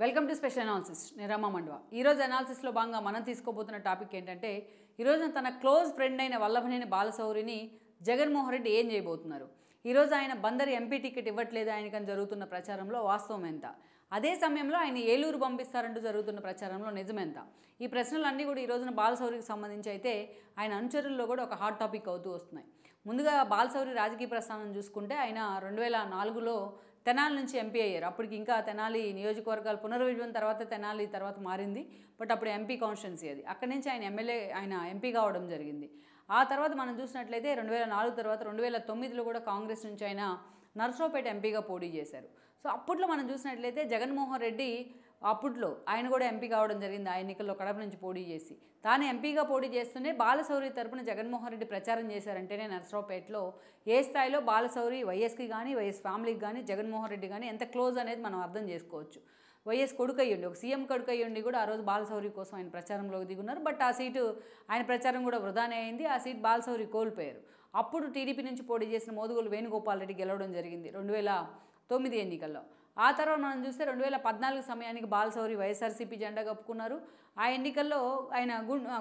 Welcome to special analysis Nirama Mandava. ఈరోజు అనాలిసిస్లో భాగంగా మనం తీసుకోబోతున్న టాపిక్ ఏంటంటే ఈరోజు తన క్లోజ్ ఫ్రెండ్ అయిన వల్లభనేని బాలశౌరిని జగన్మోహన్ రెడ్డి ఏం చేయబోతున్నారు. ఈరోజు ఆయన బందరు ఎంపీ టికెట్ ఇవ్వట్లేదు ఆయనకని జరుగుతున్న ప్రచారంలో వాస్తవం ఎంత, అదే సమయంలో ఆయన ఏలూరు పంపిస్తారంటూ జరుగుతున్న ప్రచారంలో నిజమెంత, ఈ ప్రశ్నలన్నీ కూడా ఈ రోజున బాలశౌరికి సంబంధించి అయితే ఆయన అనుచరుల్లో కూడా ఒక హాట్ టాపిక్ అవుతూ వస్తున్నాయి. ముందుగా బాలశౌరి రాజకీయ ప్రస్థానం చూసుకుంటే ఆయన 2004లో తెనాలి నుంచి ఎంపీ అయ్యారు. అప్పటికి ఇంకా తెనాలి నియోజకవర్గాలు పునర్విభజన తర్వాత తెనాలి తర్వాత మారింది. బట్ అప్పుడు ఎంపీ కాన్స్టిట్యున్సీ అది. అక్కడి నుంచి ఆయన ఎంపీ కావడం జరిగింది. ఆ తర్వాత మనం చూసినట్లయితే 2004 తర్వాత 2009లో కూడా కాంగ్రెస్ నుంచి ఆయన నర్సరావుపేట ఎంపీగా పోటీ చేశారు. సో అప్పట్లో మనం చూసినట్లయితే జగన్మోహన్ రెడ్డి అప్పట్లో ఆయన కూడా ఎంపీ కావడం జరిగింది. ఆ ఎన్నికల్లో కడప నుంచి పోటీ చేసి తాను ఎంపీగా పోటీ చేస్తూనే బాలశౌరి తరపున జగన్మోహన్ రెడ్డి ప్రచారం చేశారంటేనే నర్సరావుపేటలో ఏ స్థాయిలో బాలశౌరి వైఎస్కి కానీ వైఎస్ ఫ్యామిలీకి కానీ జగన్మోహన్ రెడ్డి కానీ ఎంత క్లోజ్ అనేది మనం అర్థం చేసుకోవచ్చు. వైఎస్ కొడుకు అయ్యండి, ఒక సీఎం కొడుకు అయ్యండి కూడా ఆ రోజు బాలశౌరి కోసం ఆయన ప్రచారంలోకి దిగున్నారు. బట్ ఆ సీటు ఆయన ప్రచారం కూడా వృధానే అయింది. ఆ సీట్ బాలశౌరి కోల్పోయారు. అప్పుడు టీడీపీ నుంచి పోటీ చేసిన మోదుగోలు వేణుగోపాల్ రెడ్డి గెలవడం జరిగింది 2009 ఎన్నికల్లో. ఆ తర్వాత మనం చూస్తే 2014 సమయానికి బాలశౌరి వైఎస్ఆర్సీపీ జెండా కప్పుకున్నారు. ఆ ఎన్నికల్లో ఆయన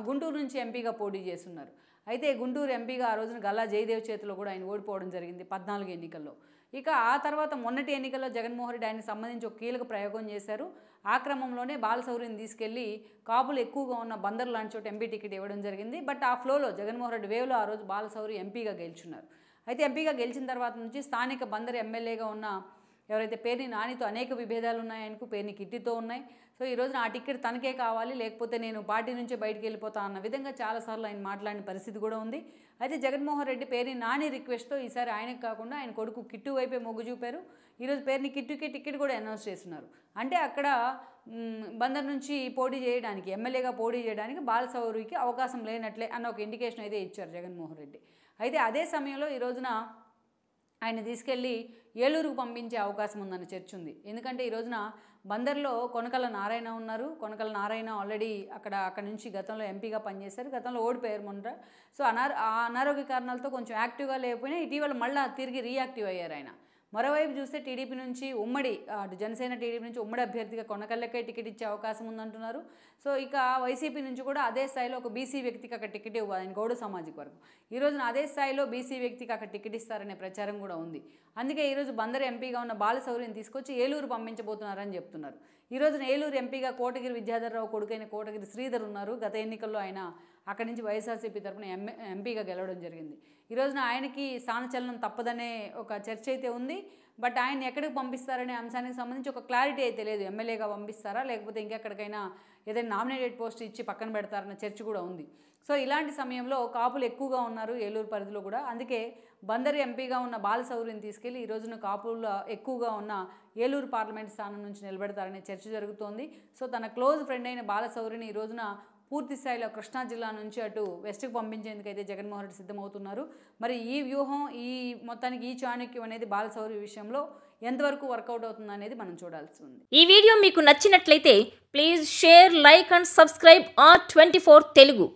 గుంటూరు నుంచి ఎంపీగా పోటీ చేస్తున్నారు. అయితే గుంటూరు ఎంపీగా ఆ రోజున గల్లా జయదేవ్ చేతిలో కూడా ఆయన ఓడిపోవడం జరిగింది 14 ఎన్నికల్లో. ఇక ఆ తర్వాత మొన్నటి ఎన్నికల్లో జగన్మోహన్ రెడ్డి ఆయనకు సంబంధించి ఒక కీలక ప్రయోగం చేశారు. ఆ క్రమంలోనే బాలశౌరిని తీసుకెళ్లి కాపులు ఎక్కువగా ఉన్న బందర్ లాంటి చోట ఎంపీ టికెట్ ఇవ్వడం జరిగింది. బట్ ఆ ఫ్లోలో జగన్మోహన్ రెడ్డి వేవ్లో ఆ రోజు బాలశౌరి ఎంపీగా గెలుచున్నారు. అయితే ఎంపీగా గెలిచిన తర్వాత నుంచి స్థానిక బందర్ ఎమ్మెల్యేగా ఉన్న ఎవరైతే పేర్ని నానితో అనేక విభేదాలు ఉన్నాయి, ఆయనకు పేర్ని కిట్టితో ఉన్నాయి. సో ఈ రోజున ఆ టికెట్ తనకే కావాలి, లేకపోతే నేను పార్టీ నుంచే బయటికి వెళ్ళిపోతా అన్న విధంగా చాలాసార్లు ఆయన మాట్లాడిన పరిస్థితి కూడా ఉంది. అయితే జగన్మోహన్ రెడ్డి పేర్ని నాని రిక్వెస్ట్తో ఈసారి ఆయనకు కాకుండా ఆయన కొడుకు కిట్టు వైపే మొగ్గు చూపారు. ఈరోజు పేర్ని కిట్టుకి టికెట్ కూడా అనౌన్స్ చేస్తున్నారు. అంటే అక్కడ బందర్ నుంచి పోటీ చేయడానికి, ఎమ్మెల్యేగా పోటీ చేయడానికి బాలశౌరికి అవకాశం లేనట్లే అన్న ఒక ఇండికేషన్ అయితే ఇచ్చారు జగన్మోహన్ రెడ్డి. అయితే అదే సమయంలో ఈ రోజున ఆయన తీసుకెళ్ళి ఏలూరుకు పంపించే అవకాశం ఉందన్న చర్చ ఉంది. ఎందుకంటే ఈ రోజున బందర్లో కొనకళ్ళ నారాయణ ఉన్నారు. కొనకళ్ళ నారాయణ ఆల్రెడీ అక్కడ నుంచి గతంలో ఎంపీగా పనిచేశారు. గతంలో ఓడిపోయారు మొన్న. సో అనారోగ్య కారణాలతో కొంచెం యాక్టివ్గా లేకపోయినా ఇటీవల మళ్ళీ తిరిగి రీయాక్టివ్ అయ్యారు ఆయన. మరోవైపు చూస్తే టీడీపీ నుంచి అటు జనసేన టీడీపీ నుంచి ఉమ్మడి అభ్యర్థిగా కొనకళ్ళకే టికెట్ ఇచ్చే అవకాశం ఉందంటున్నారు. సో ఇక వైసీపీ నుంచి కూడా అదే స్థాయిలో ఒక బీసీ వ్యక్తికి అక్కడ టికెట్ ఇవ్వాలి, ఆయన గౌడ సామాజిక వర్గం. ఈ రోజున అదే స్థాయిలో బీసీ వ్యక్తికి అక్కడ టికెట్ ఇస్తారనే ప్రచారం కూడా ఉంది. అందుకే ఈరోజు బందరు ఎంపీగా ఉన్న బాలశౌరిని తీసుకొచ్చి ఏలూరు పంపించబోతున్నారని చెప్తున్నారు. ఈ రోజున ఏలూరు ఎంపీగా కోటగిరి విద్యాధరరావు కొడుకైన కోటగిరి శ్రీధర్ ఉన్నారు. గత ఎన్నికల్లో ఆయన అక్కడి నుంచి వైఎస్ఆర్సీపీ తరఫున ఎంపీగా గెలవడం జరిగింది. ఈ రోజున ఆయనకి స్థానచలనం తప్పదనే ఒక చర్చ అయితే ఉంది. బట్ ఆయన ఎక్కడికి పంపిస్తారనే అంశానికి సంబంధించి ఒక క్లారిటీ అయితే లేదు. ఎమ్మెల్యేగా పంపిస్తారా లేకపోతే ఇంకెక్కడికైనా ఏదైనా నామినేటెడ్ పోస్ట్ ఇచ్చి పక్కన పెడతారన్న చర్చ కూడా ఉంది. సో ఇలాంటి సమయంలో కాపులు ఎక్కువగా ఉన్నారు ఏలూరు పరిధిలో కూడా. అందుకే బందరు ఎంపీగా ఉన్న బాలశౌరిని తీసుకెళ్లి ఈ రోజున కాపులు ఎక్కువగా ఉన్న ఏలూరు పార్లమెంట్ స్థానం నుంచి నిలబెడతారనే చర్చ జరుగుతోంది. సో తన క్లోజ్ ఫ్రెండ్ అయిన బాలశౌరిని ఈ రోజున పూర్తి స్థాయిలో కృష్ణా జిల్లా నుంచి అటు వెస్ట్కి పంపించేందుకైతే జగన్మోహన్ రెడ్డి సిద్ధమవుతున్నారు. మరి ఈ వ్యూహం మొత్తానికి ఈ చాణక్యం అనేది బాలశౌరి విషయంలో ఎంతవరకు వర్కౌట్ అవుతుంది అనేది మనం చూడాల్సి ఉంది. ఈ వీడియో మీకు నచ్చినట్లయితే please share, like and subscribe R24 Telugu.